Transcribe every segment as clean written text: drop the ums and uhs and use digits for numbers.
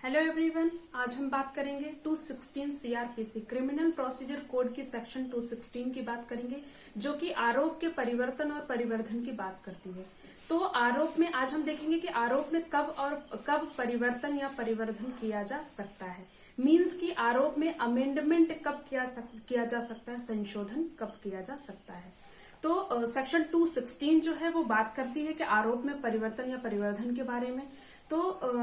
Hello everyone, आज हम बात करेंगे 216 सीआरपीसी क्रिमिनल प्रोसीजर कोड की सेक्शन 216 की बात करेंगे, जो कि आरोप के परिवर्तन और परिवर्धन की बात करती है। तो आरोप में आज हम देखेंगे कि आरोप में कब परिवर्तन या परिवर्धन किया जा सकता है। मीन्स कि आरोप में अमेंडमेंट कब किया जा सकता है, संशोधन कब किया जा सकता है। तो सेक्शन 216 जो है वो बात करती है कि आरोप में परिवर्तन या परिवर्धन के बारे में। तो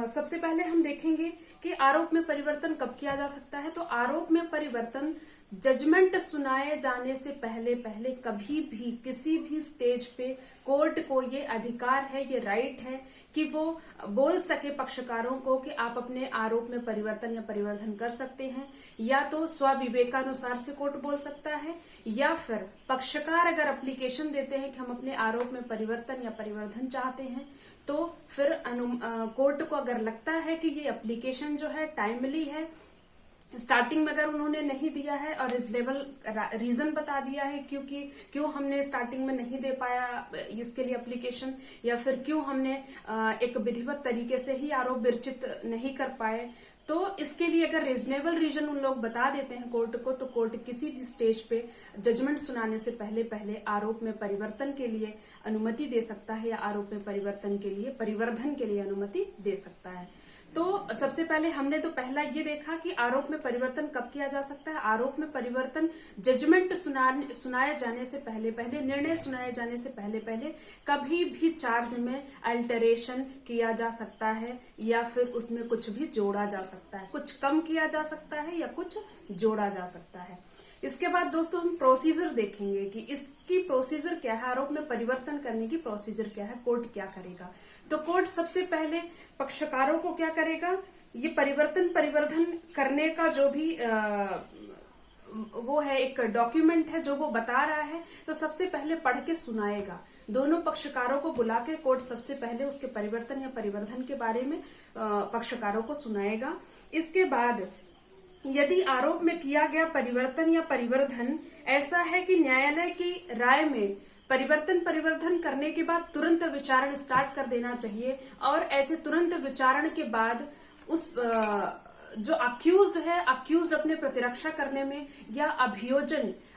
सबसे पहले हम देखेंगे कि आरोप में परिवर्तन कब किया जा सकता है। तो आरोप में परिवर्तन जजमेंट सुनाए जाने से पहले कभी भी किसी भी स्टेज पे कोर्ट को ये अधिकार है, ये राइट है कि वो बोल सके पक्षकारों को कि आप अपने आरोप में परिवर्तन या परिवर्धन कर सकते हैं। या तो स्वविवेकानुसार से कोर्ट बोल सकता है, या फिर पक्षकार अगर एप्लीकेशन देते हैं कि हम अपने आरोप में परिवर्तन या परिवर्धन चाहते हैं, तो फिर कोर्ट को अगर लगता है कि ये एप्लीकेशन जो है टाइमली है, स्टार्टिंग में अगर उन्होंने नहीं दिया है और रिजनेबल रीजन बता दिया है क्यों हमने स्टार्टिंग में नहीं दे पाया इसके लिए एप्लीकेशन, या फिर क्यों हमने एक विधिवत तरीके से ही आरोप विरचित नहीं कर पाए, तो इसके लिए अगर रीजनेबल रीजन उन लोग बता देते हैं कोर्ट को, तो कोर्ट किसी भी स्टेज पे जजमेंट सुनाने से पहले आरोप में परिवर्तन के लिए अनुमति दे सकता है, या आरोप में परिवर्धन के लिए अनुमति दे सकता है। तो सबसे पहले हमने तो पहला ये देखा कि आरोप में परिवर्तन कब किया जा सकता है। आरोप में परिवर्तन जजमेंट सुनाए जाने से पहले निर्णय सुनाए जाने से पहले कभी भी चार्ज में अल्टरेशन किया जा सकता है, या फिर उसमें कुछ भी जोड़ा जा सकता है, कुछ कम किया जा सकता है या कुछ जोड़ा जा सकता है। इसके बाद दोस्तों हम प्रोसीजर देखेंगे कि इसकी प्रोसीजर क्या है, आरोप में परिवर्तन करने की प्रोसीजर क्या है, कोर्ट क्या करेगा। तो कोर्ट सबसे पहले पक्षकारों को क्या करेगा, ये परिवर्तन करने का जो भी वो है, एक डॉक्यूमेंट है जो वो बता रहा है, तो सबसे पहले पढ़ के सुनाएगा। दोनों पक्षकारों को बुला के कोर्ट सबसे पहले उसके परिवर्तन या परिवर्धन के बारे में पक्षकारों को सुनाएगा। इसके बाद यदि आरोप में किया गया परिवर्तन या परिवर्धन ऐसा है कि न्यायालय की राय में परिवर्तन करने के बाद तुरंत विचारण स्टार्ट कर देना चाहिए, और ऐसे तुरंत विचारण के बाद उस जो अक्यूज्ड अपने प्रतिरक्षा करने में, या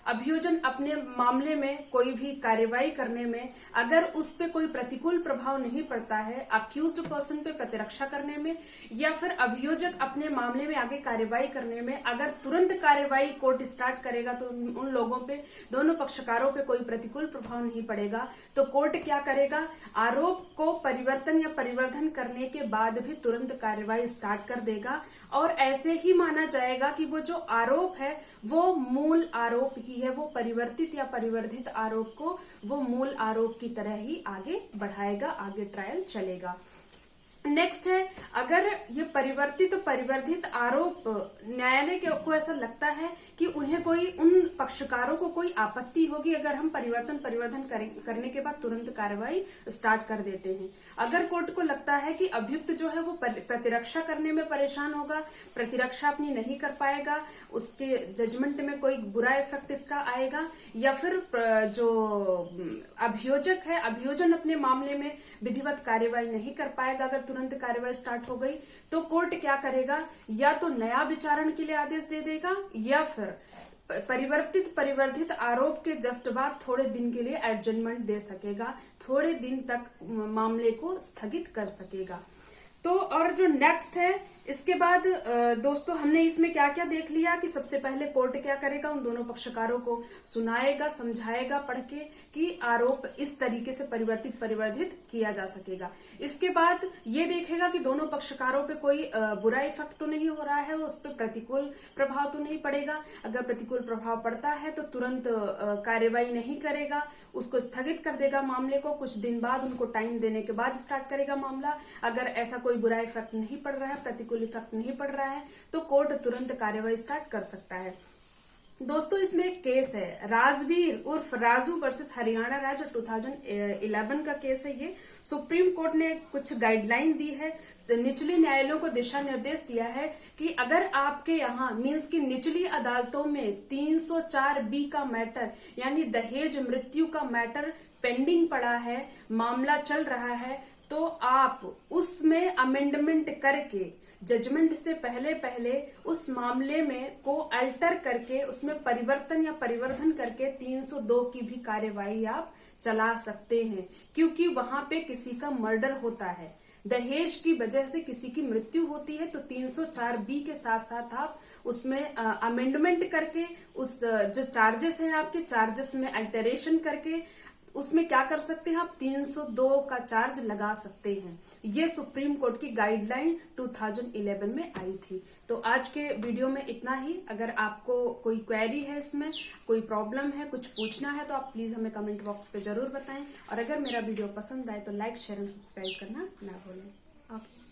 अभियोजन अपने मामले में कोई भी कार्यवाही करने में, अगर उस पे कोई प्रतिकूल प्रभाव नहीं पड़ता है अक्यूज्ड पर्सन पे प्रतिरक्षा करने में, या फिर अभियोजक अपने मामले में आगे कार्यवाही करने में, अगर तुरंत कार्यवाही कोर्ट स्टार्ट करेगा तो उन लोगों पे, दोनों पक्षकारों पे कोई प्रतिकूल प्रभाव नहीं पड़ेगा, तो कोर्ट क्या करेगा, आरोप को परिवर्तन या परिवर्धन करने के बाद भी तुरंत कार्यवाही स्टार्ट कर देगा। और ऐसे ही माना जाएगा कि वो जो आरोप है वो मूल आरोप ही है, वो परिवर्तित या परिवर्धित आरोप को वो मूल आरोप की तरह ही आगे बढ़ाएगा, आगे ट्रायल चलेगा। नेक्स्ट है, अगर ये परिवर्धित आरोप न्यायालय को ऐसा लगता है कि उन्हें उन पक्षकारों को कोई आपत्ति होगी अगर हम परिवर्तन करने के बाद तुरंत कार्रवाई स्टार्ट कर देते हैं। अगर कोर्ट को लगता है कि अभियुक्त जो है वो प्रतिरक्षा करने में परेशान होगा, प्रतिरक्षा अपनी नहीं कर पाएगा, उसके जजमेंट में कोई बुरा इफेक्ट इसका आएगा, या फिर जो अभियोजक है अभियोजन अपने मामले में विधिवत कार्यवाही नहीं कर पाएगा अगर तुरंत कार्यवाही स्टार्ट हो गई, तो कोर्ट क्या करेगा, या तो नया विचारण के लिए आदेश दे देगा, या फिर परिवर्धित आरोप के जस्ट बाद थोड़े दिन के लिए एडजमेंट दे सकेगा, थोड़े दिन तक मामले को स्थगित कर सकेगा। तो और जो नेक्स्ट है, इसके बाद दोस्तों हमने इसमें क्या क्या देख लिया कि सबसे पहले कोर्ट क्या करेगा, उन दोनों पक्षकारों को सुनाएगा, समझाएगा पढ़ के कि आरोप इस तरीके से परिवर्धित किया जा सकेगा। इसके बाद ये देखेगा कि दोनों पक्षकारों पे कोई बुरा इफेक्ट तो नहीं हो रहा है, उस पर प्रतिकूल प्रभाव तो नहीं पड़ेगा। अगर प्रतिकूल प्रभाव पड़ता है तो तुरंत कार्यवाही नहीं करेगा, उसको स्थगित कर देगा मामले को, कुछ दिन बाद उनको टाइम देने के बाद स्टार्ट करेगा मामला। अगर ऐसा कोई बुरा इफेक्ट नहीं पड़ रहा है, प्रतिकूल इफेक्ट नहीं पड़ रहा है, तो कोर्ट तुरंत कार्यवाही स्टार्ट कर सकता है। दोस्तों इसमें एक केस है, राजवीर उर्फ राजू वर्सेस हरियाणा राज्य 2011 का केस है। ये सुप्रीम कोर्ट ने कुछ गाइडलाइन दी है, तो निचले न्यायालयों को दिशा निर्देश दिया है कि अगर आपके यहाँ मीन्स की निचली अदालतों में 304B का मैटर यानी दहेज मृत्यु का मैटर पेंडिंग पड़ा है, मामला चल रहा है, तो आप उसमें अमेंडमेंट करके जजमेंट से पहले पहले उस मामले में को अल्टर करके उसमें परिवर्तन या परिवर्धन करके 302 की भी कार्यवाही आप चला सकते हैं, क्योंकि वहां पे किसी का मर्डर होता है, दहेज की वजह से किसी की मृत्यु होती है, तो 304 बी के साथ साथ आप उसमें अमेंडमेंट करके उस जो चार्जेस हैं आपके चार्जेस में अल्टरेशन करके उसमें क्या कर सकते हैं आप 302 का चार्ज लगा सकते हैं। ये सुप्रीम कोर्ट की गाइडलाइन 2011 में आई थी। तो आज के वीडियो में इतना ही। अगर आपको कोई क्वेरी है, इसमें कोई प्रॉब्लम है, कुछ पूछना है, तो आप प्लीज हमें कमेंट बॉक्स पे जरूर बताएं। और अगर मेरा वीडियो पसंद आए तो लाइक शेयर एंड सब्सक्राइब करना ना भूलें। ओके।